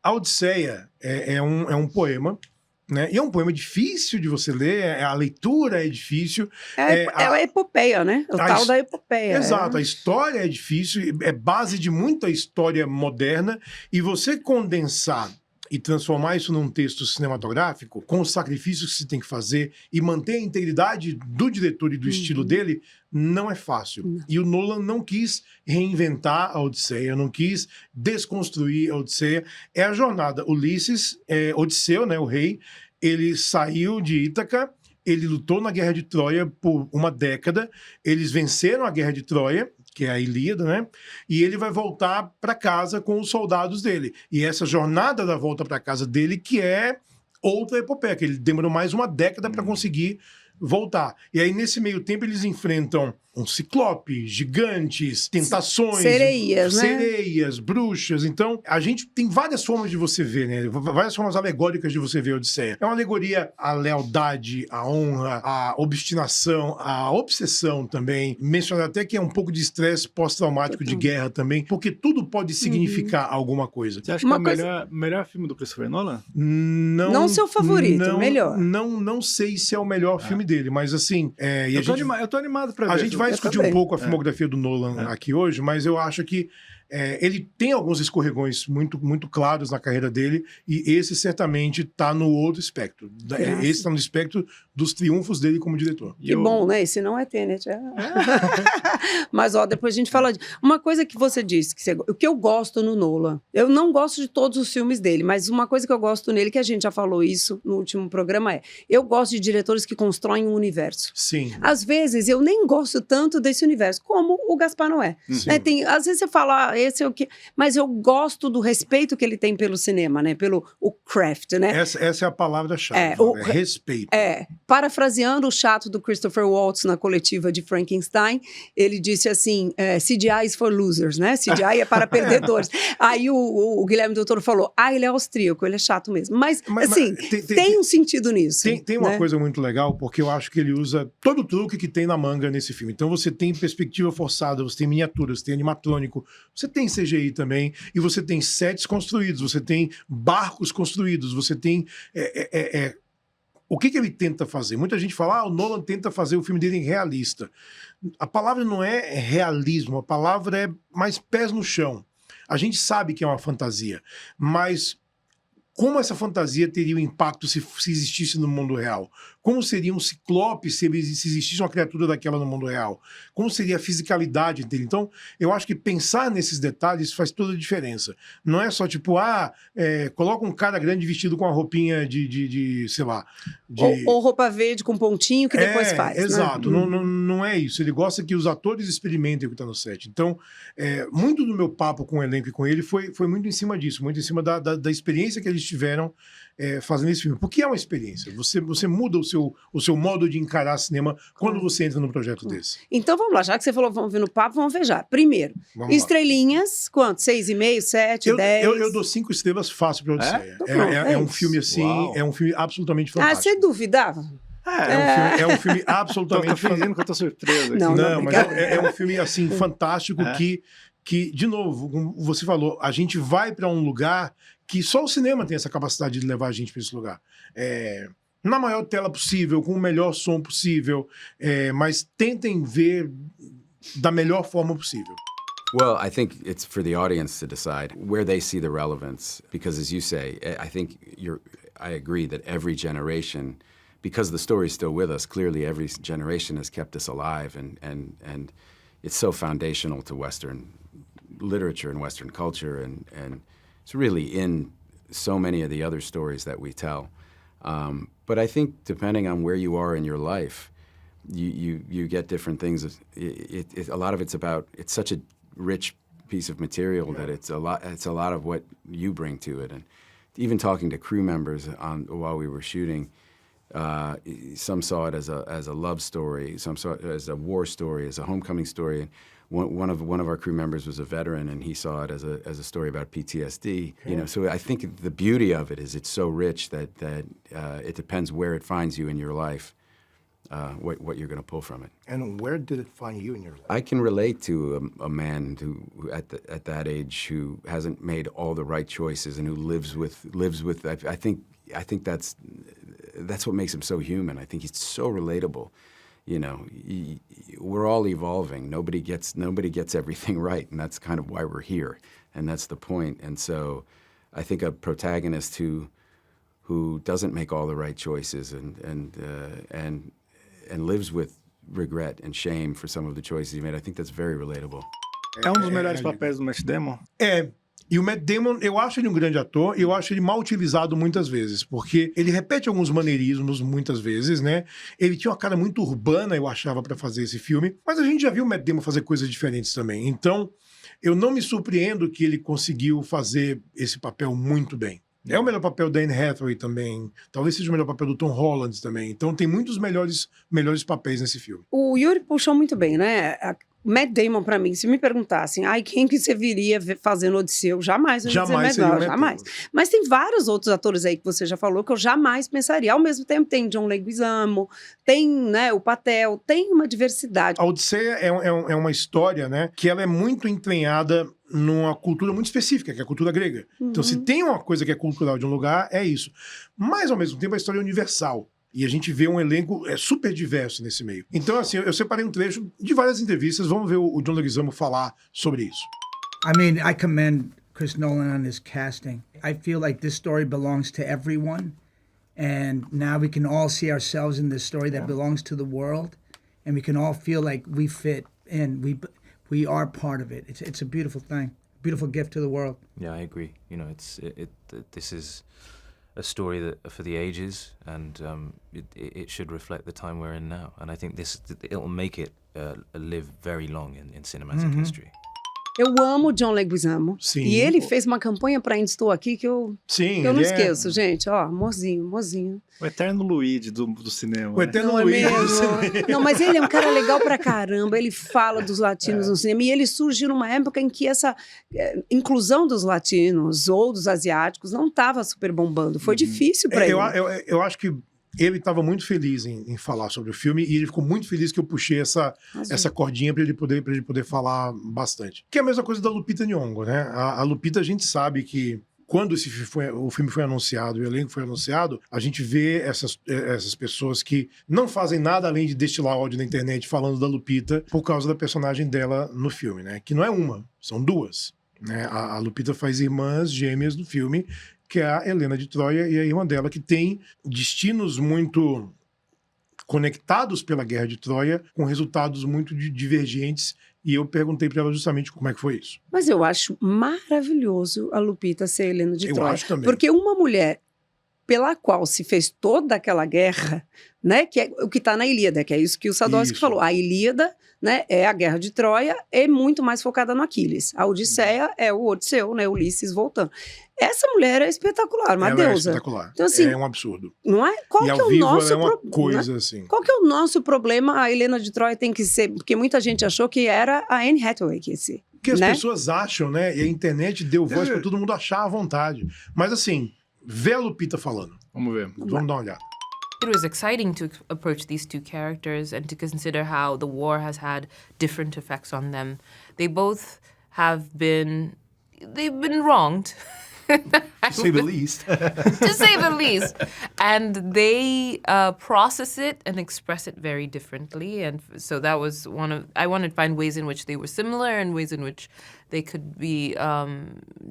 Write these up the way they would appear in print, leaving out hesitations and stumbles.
A Odisseia é um poema, né? E é um poema difícil de você ler, a leitura é difícil. É a epopeia, né? O tal da epopeia. Exato, a história é difícil, é base de muita história moderna, e você condensar e transformar isso num texto cinematográfico, com os sacrifícios que se tem que fazer, e manter a integridade do diretor e do estilo dele, não é fácil. Não. E o Nolan não quis reinventar a Odisseia, não quis desconstruir a Odisseia. É a jornada. Ulisses, Odisseu, né, o rei, ele saiu de Ítaca, ele lutou na Guerra de Troia por uma década, eles venceram a Guerra de Troia, que é a Ilíada, né? E ele vai voltar para casa com os soldados dele. E essa jornada da volta para casa dele que é outra epopeia, que ele demorou mais uma década para conseguir voltar. E aí, nesse meio tempo, eles enfrentam um ciclope, gigantes, tentações, sereias, bruxas. Então, a gente tem várias formas de você ver, né? Várias formas alegóricas de você ver a Odisseia. É uma alegoria à lealdade, à honra, à obstinação, à obsessão também. Mencionar até que é um pouco de estresse pós-traumático de guerra também, porque tudo pode significar alguma coisa. Você acha que é o melhor filme do Christopher Nolan? Não seu favorito, melhor. Não sei se é o melhor filme dele, mas assim... eu tô animado pra ver. A gente vai discutir um pouco a filmografia do Nolan aqui hoje, mas eu acho que ele tem alguns escorregões muito, muito claros na carreira dele, e esse certamente está no outro espectro. Esse está no espectro dos triunfos dele como diretor. Que bom, né? Esse não é Tenet. Mas, depois a gente fala de... Uma coisa que você disse, o que eu gosto no Nolan, eu não gosto de todos os filmes dele, mas uma coisa que eu gosto nele, que a gente já falou isso no último programa, eu gosto de diretores que constroem um universo. Sim. Às vezes, eu nem gosto tanto desse universo, como o Gaspar Noé. Né? Às vezes você fala, esse é o que... Mas eu gosto do respeito que ele tem pelo cinema, né? Pelo o craft, né? Essa é a palavra-chave, respeito. Parafraseando o chato do Christopher Waltz na coletiva de Frankenstein, ele disse assim, CGI is for losers, né? CGI é para perdedores. Aí o Guilherme Del Toro falou, ele é austríaco, ele é chato mesmo. Mas assim, tem um sentido nisso. Tem uma coisa muito legal, porque eu acho que ele usa todo o truque que tem na manga nesse filme. Então você tem perspectiva forçada, você tem miniaturas, você tem animatrônico, você tem CGI também, e você tem sets construídos, você tem barcos construídos, você tem... O que ele tenta fazer? Muita gente fala, o Nolan tenta fazer o filme dele realista. A palavra não é realismo, a palavra é mais pés no chão. A gente sabe que é uma fantasia, mas como essa fantasia teria um impacto se existisse no mundo real? Como seria um ciclope se existisse uma criatura daquela no mundo real? Como seria a fisicalidade dele? Então, eu acho que pensar nesses detalhes faz toda a diferença. Não é só tipo, coloca um cara grande vestido com uma roupinha sei lá... Ou roupa verde com pontinho que depois faz. Exato, né? Não é isso. Ele gosta que os atores experimentem o que está no set. Então, muito do meu papo com o elenco e com ele foi muito em cima disso, muito em cima da experiência que eles tiveram fazendo esse filme. Porque é uma experiência. Você muda o seu modo de encarar cinema quando você entra num projeto desse. Então vamos lá, já que você falou vamos ver no papo, vamos ver já. Primeiro, estrelinhas, quanto? 6,5, 7, 10? Eu dou 5 estrelas fácil para Odisseia. É um filme assim, é um filme absolutamente fantástico. Você duvidava? É um filme absolutamente fantástico. Tô fingindo que eu tô surpreso aqui. Não, mas é um filme assim fantástico que, de novo, como você falou, a gente vai para um lugar que só o cinema tem essa capacidade de levar a gente para esse lugar. Na maior tela possível, com o melhor som possível, mas tentem ver da melhor forma possível. Well, I think it's for the audience to decide where they see the relevance, because as you say, I agree that every generation, because the story is still with us, clearly every generation has kept us alive, and it's so foundational to Western literature and Western culture, and it's really in so many of the other stories that we tell. But I think depending on where you are in your life, you get different things. A lot of it's about, it's such a rich piece of material that it's a lot of what you bring to it. And even talking to crew members while we were shooting, some saw it as a love story, some saw it as a war story, as a homecoming story. And one of our crew members was a veteran, and he saw it as a story about PTSD. Okay. So I think the beauty of it is it's so rich that it depends where it finds you in your life. what you're going to pull from it. And where did it find you in your life? I can relate to a man who at that age who hasn't made all the right choices and who lives with. I think that's what makes him so human. I think he's so relatable. You know, we're all evolving. Nobody gets everything right, and that's kind of why we're here, and that's the point. And so, I think a protagonist who doesn't make all the right choices and lives with regret and shame for some of the choices he made, I think that's very relatable. É um dos melhores papéis do Matt Damon. E o Matt Damon, eu acho ele um grande ator, eu acho ele mal utilizado muitas vezes, porque ele repete alguns maneirismos muitas vezes, né? Ele tinha uma cara muito urbana, eu achava, pra fazer esse filme, mas a gente já viu o Matt Damon fazer coisas diferentes também. Então, eu não me surpreendo que ele conseguiu fazer esse papel muito bem. É o melhor papel da Anne Hathaway também. Talvez seja o melhor papel do Tom Holland também. Então tem muitos melhores papéis nesse filme. O Yuri puxou muito bem, né? Matt Damon, pra mim, se me perguntassem, quem que você viria fazendo Odisseu? Jamais eu ia dizer Matt Damon, jamais. Mas tem vários outros atores aí que você já falou que eu jamais pensaria. Ao mesmo tempo tem John Leguizamo, tem, né, o Patel, tem uma diversidade. A Odisseia é uma história, né, que ela é muito entranhada numa cultura muito específica, que é a cultura grega. Então, se tem uma coisa que é cultural de um lugar, é isso. Mas, ao mesmo tempo, a história é universal. E a gente vê um elenco super diverso nesse meio. Então, assim, eu separei um trecho de várias entrevistas. Vamos ver o John Leguizamo falar sobre isso. I mean, I commend Chris Nolan on his casting. I feel like this story belongs to everyone. And now we can all see ourselves in this story that belongs to the world. And we can all feel like we fit in. We are part of it. It's a beautiful thing. Beautiful gift to the world. Yeah, I agree. You know, this is a story that for the ages, and it should reflect the time we're in now. And I think it'll make it live very long in cinematic history. Eu amo o John Leguizamo. Sim. E ele fez uma campanha pra Ainda Estou Aqui que eu não esqueço, gente. Ó, mozinho. O eterno Luigi do cinema. O eterno Não é Luigi do mesmo? cinema. Não, mas ele é um cara legal pra caramba. Ele fala dos latinos no cinema. E ele surgiu numa época em que essa inclusão dos latinos ou dos asiáticos não estava super bombando. Foi difícil pra ele. Eu acho que ele estava muito feliz em falar sobre o filme e ele ficou muito feliz que eu puxei essa cordinha para ele poder falar bastante. Que é a mesma coisa da Lupita Nyong'o, né? A Lupita, a gente sabe que quando o filme foi anunciado, o elenco foi anunciado, a gente vê essas pessoas que não fazem nada além de destilar ódio na internet falando da Lupita por causa da personagem dela no filme, né? Que não é uma, são duas. Né? A Lupita faz irmãs gêmeas no filme, que é a Helena de Troia e a irmã dela, que tem destinos muito conectados pela Guerra de Troia, com resultados muito divergentes, e eu perguntei para ela justamente como é que foi isso. Mas eu acho maravilhoso a Lupita ser Helena de Troia. Eu acho também. Porque uma mulher pela qual se fez toda aquela guerra, né, que é o que está na Ilíada, que é isso que o Sadowski falou. A Ilíada, né, é a Guerra de Troia, é muito mais focada no Aquiles. A Odisseia é o Odisseu, né, Ulisses voltando. Essa mulher é espetacular, uma deusa. É espetacular. Então, assim, é um absurdo. Não é? Qual e que ao é o vivo nosso é uma coisa né? assim. Qual que é o nosso problema? A Helena de Troia tem que ser, porque muita gente achou que era a Anne Hathaway que ia ser. Que as né? pessoas acham, né? E a internet deu voz para todo mundo achar à vontade. Mas assim, vê a Lupita falando. Vamos ver. Vamos dar uma olhada. It was exciting to approach these two characters and to consider how the war has had different effects on them. They've been wronged. To say the least. To say the least. And they process it and express it very differently. And so that was I wanted to find ways in which they were similar and ways in which they could be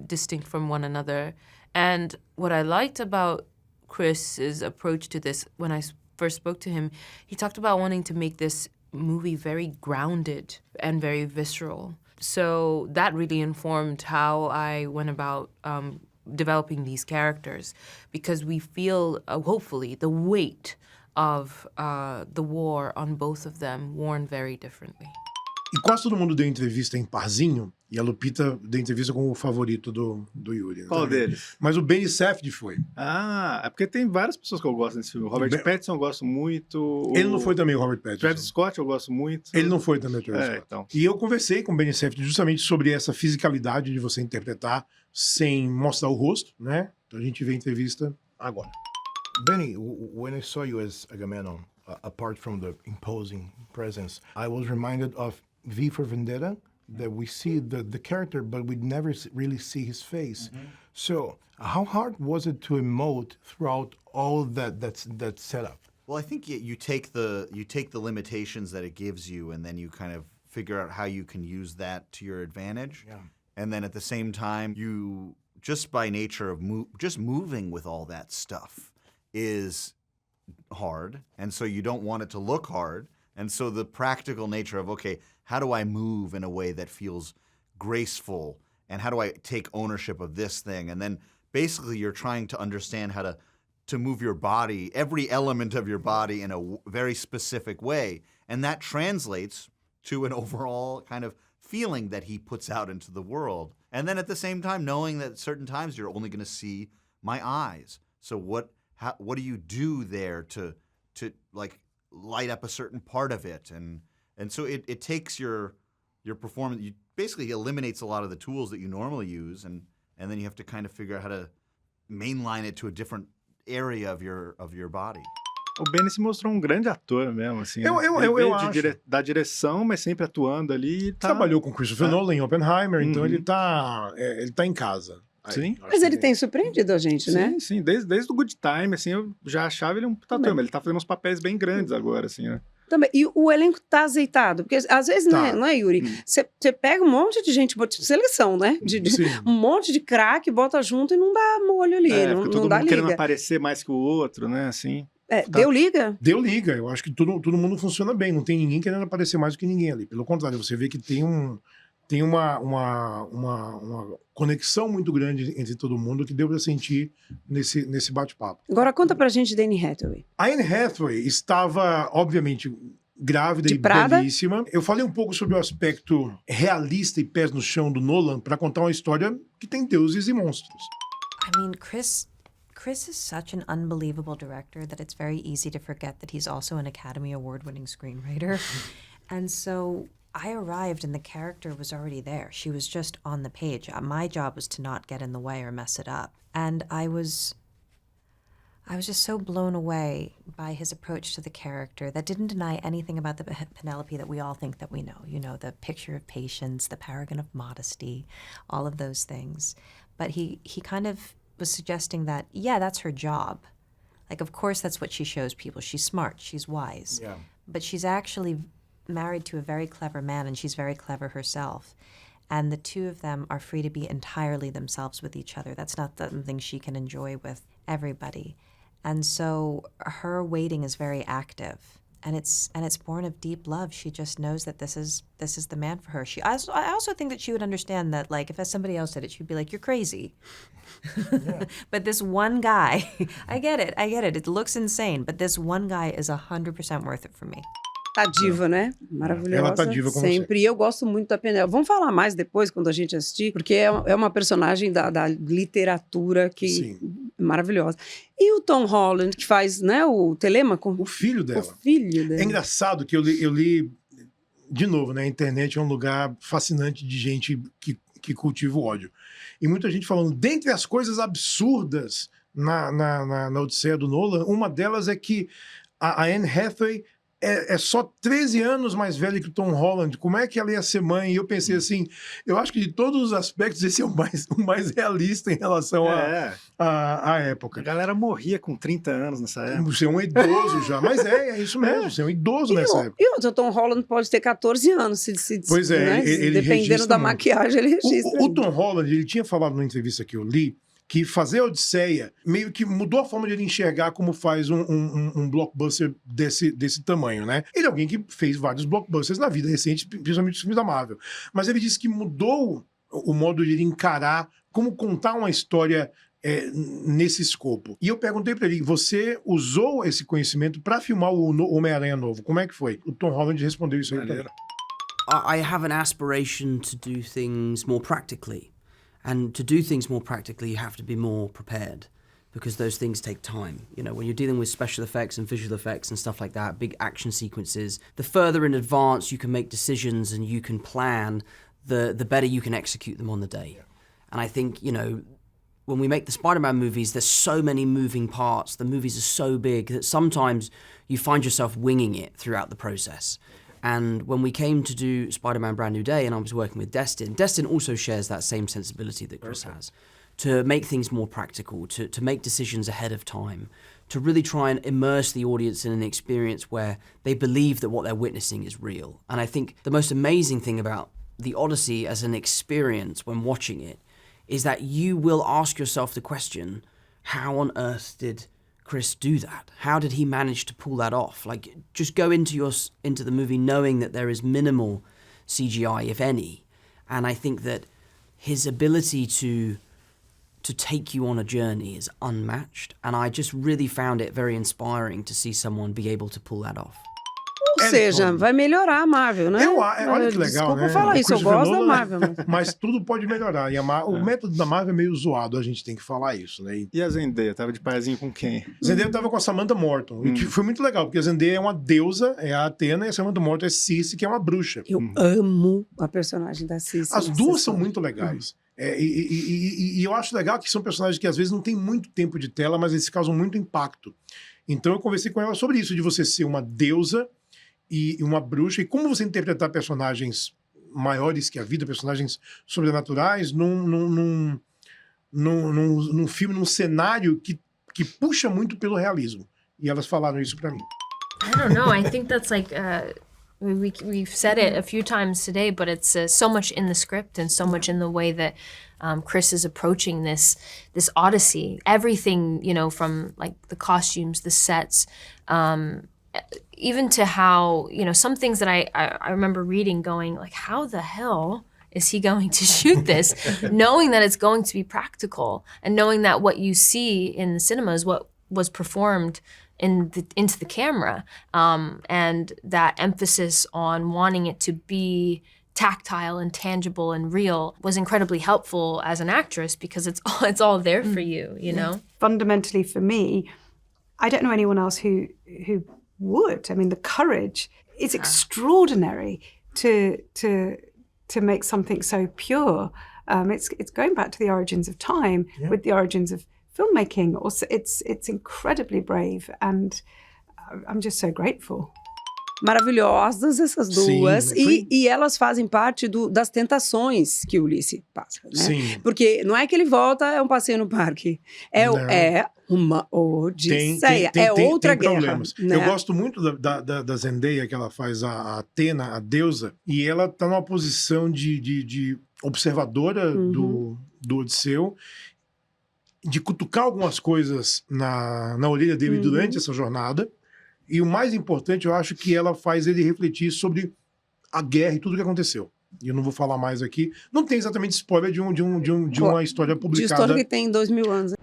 distinct from one another. And what I liked about Chris's approach to this, when I first spoke to him, he talked about wanting to make this movie very grounded and very visceral. So that really informed how I went about developing these characters, because we feel, hopefully, the weight of the war on both of them worn very differently. E quase todo mundo deu entrevista em parzinho, e a Lupita deu entrevista com o favorito do Yuri. Qual deles? Mas o Benny Safdie foi. Ah, é porque tem várias pessoas que eu gosto nesse filme. O Robert Pattinson eu gosto muito. Ele não foi também o Robert Pattinson. Travis Scott eu gosto muito. Ele não foi também o Travis Scott. Então. E eu conversei com o Benny Safdie justamente sobre essa fisicalidade de você interpretar sem mostrar o rosto, né? Então a gente vê a entrevista agora. Benny, when I saw you as Agamemnon, apart from the imposing presence, I was reminded of V for Vendetta, that we see the character, but we never really see his face. So how hard was it to emote throughout all that setup? Well, I think you take the limitations that it gives you, and then you kind of figure out how you can use that to your advantage. Yeah. And then at the same time, you just by nature of just moving with all that stuff is hard, and so you don't want it to look hard. And so the practical nature of, okay, how do I move in a way that feels graceful, and how do I take ownership of this thing? And then basically you're trying to understand how to move your body, every element of your body in a very specific way. And that translates to an overall kind of feeling that he puts out into the world. And then at the same time, knowing that at certain times you're only going to see my eyes. So what do you do there to like light up a certain part of it? And so it takes your performance, you basically eliminates a lot of the tools that you normally use, and then you have to kind of figure out how to mainline it to a different area of your body. O Benny se mostrou um grande ator mesmo, assim. Eu Ele veio acho. da direção, mas sempre atuando ali. Tá... Trabalhou com Christopher Nolan em Oppenheimer, então ele tá em casa. Sim. Aí, Mas ele tem surpreendido a gente, né? Sim, desde o Good Time, assim, eu já achava ele um puta ator, mas ele tá fazendo uns papéis bem grandes agora, assim, né? Também. E o elenco tá azeitado, porque às vezes, Tá. não é, Yuri? Você pega um monte de gente, tipo, seleção, né? Sim. Um monte de craque, bota junto e não dá molho ali, Fica não todo dá mundo querendo liga. aparecer mais que o outro, né, assim. Deu liga? Deu liga, eu acho que todo mundo funciona bem, não tem ninguém querendo aparecer mais do que ninguém ali. Pelo contrário, você vê que tem uma conexão muito grande entre todo mundo que deu pra sentir nesse bate-papo. Agora conta pra gente da Anne Hathaway. A Anne Hathaway estava, obviamente, grávida De e Prada? belíssima. Eu falei um pouco sobre o aspecto realista e pés no chão do Nolan para contar uma história que tem deuses e monstros. I mean, Chris is such an unbelievable director that it's very easy to forget that he's also an Academy Award-winning screenwriter. And so I arrived and the character was already there. She was just on the page. My job was to not get in the way or mess it up. And I was just so blown away by his approach to the character that didn't deny anything about the Penelope that we all think that we know. You know, the picture of patience, the paragon of modesty, all of those things. But he kind of was suggesting that, yeah, that's her job. Like, of course, that's what she shows people. She's smart, she's wise. Yeah. But she's actually married to a very clever man, and she's very clever herself. And the two of them are free to be entirely themselves with each other. That's not something she can enjoy with everybody. And so her waiting is very active. And it's born of deep love. She just knows that this is the man for her. I also think that she would understand that, like, if somebody else did it, she'd be like, "You're crazy." Yeah. But this one guy, I get it. It looks insane, but this one guy is 100% worth it for me. Tá diva, né? Maravilhosa. Ela tá diva como sempre. E eu gosto muito da Penélope. Vamos falar mais depois, quando a gente assistir, porque é uma personagem da literatura que Sim. é maravilhosa. E o Tom Holland, que faz, né, o Telêmaco? O filho dela. O filho dela. É engraçado que eu li de novo, né? A internet é um lugar fascinante de gente que cultiva o ódio. E muita gente falando, dentre as coisas absurdas na Odisseia do Nolan, uma delas é que a Anne Hathaway é só 13 anos mais velha que o Tom Holland. Como é que ela ia ser mãe? E eu pensei assim, eu acho que de todos os aspectos esse é o mais realista em relação à época. A galera morria com 30 anos nessa época. Você é um idoso já, mas é isso mesmo, você é um idoso nessa época. E o Tom Holland pode ter 14 anos, Pois é, né? ele Dependendo registra da muito. maquiagem, ele registra. O Tom Holland, ele tinha falado numa entrevista que eu li, que fazer a Odisseia meio que mudou a forma de ele enxergar como faz um blockbuster desse tamanho, né? Ele é alguém que fez vários blockbusters na vida recente, principalmente os filmes da Marvel. Mas ele disse que mudou o modo de ele encarar como contar uma história nesse escopo. E eu perguntei para ele, você usou esse conhecimento para filmar o Homem-Aranha novo? Como é que foi? O Tom Holland respondeu isso aí também. I have an aspiration to do things more practically. And to do things more practically, you have to be more prepared because those things take time. You know, when you're dealing with special effects and visual effects and stuff like that, big action sequences, the further in advance you can make decisions and you can plan, the better you can execute them on the day. And I think, you know, when we make the Spider-Man movies, there's so many moving parts. The movies are so big that sometimes you find yourself winging it throughout the process. And when we came to do Spider-Man Brand New Day and I was working with Destin also shares that same sensibility that Chris has, to make things more practical, to make decisions ahead of time, to really try and immerse the audience in an experience where they believe that what they're witnessing is real. And I think the most amazing thing about the Odyssey as an experience when watching it is that you will ask yourself the question, how on earth did Chris do that? How did he manage to pull that off? Like, just go into the movie knowing that there is minimal CGI, if any. And I think that his ability to take you on a journey is unmatched. And I just really found it very inspiring to see someone be able to pull that off. Ou seja, vai melhorar a Marvel, né? Olha que legal, Desculpa né? falar O isso, eu Christopher gosto da Nolan, Marvel. Mas tudo pode melhorar. E o método da Marvel é meio zoado, a gente tem que falar isso, né? E a Zendaya, tava de paizinho com quem? Zendaya tava com a Samantha Morton, e que foi muito legal, porque a Zendaya é uma deusa, é a Atena, e a Samantha Morton é Circe, que é uma bruxa. Eu amo a personagem da Cici. As duas são muito legais. E eu acho legal que são personagens que às vezes não tem muito tempo de tela, mas eles causam muito impacto. Então eu conversei com ela sobre isso, de você ser uma deusa e uma bruxa, e como você interpretar personagens maiores que a vida, personagens sobrenaturais, num filme, num cenário que puxa muito pelo realismo. E elas falaram isso pra mim. I don't know. I think that's like we've said it a few times today, but it's so much in the script and so much in the way that Chris is approaching this Odyssey. Everything, you know, from like the costumes, the sets, even to how, you know, some things that I remember reading going like, how the hell is he going to shoot this? Knowing that it's going to be practical and knowing that what you see in the cinema is what was performed into the camera, and that emphasis on wanting it to be tactile and tangible and real was incredibly helpful as an actress because it's all there for you, you know? Fundamentally for me, I don't know anyone else who would. I mean, the courage is extraordinary to make something so pure. It's going back to the origins of time with the origins of filmmaking. Also, it's incredibly brave, and I'm just so grateful. Maravilhosas essas duas. Sim, E elas fazem parte das tentações que o Ulisses passa, né? Sim. Porque não é que ele volta, é um passeio no parque. É uma odisseia, outra guerra. Problemas. Né? Eu gosto muito da Zendaya, que ela faz a Atena, a deusa, e ela tá numa posição de observadora do Odisseu, de cutucar algumas coisas na orelha dele durante essa jornada. E o mais importante, eu acho que ela faz ele refletir sobre a guerra e tudo o que aconteceu. E eu não vou falar mais aqui. Não tem exatamente spoiler de uma história publicada. De história que tem 2000 anos.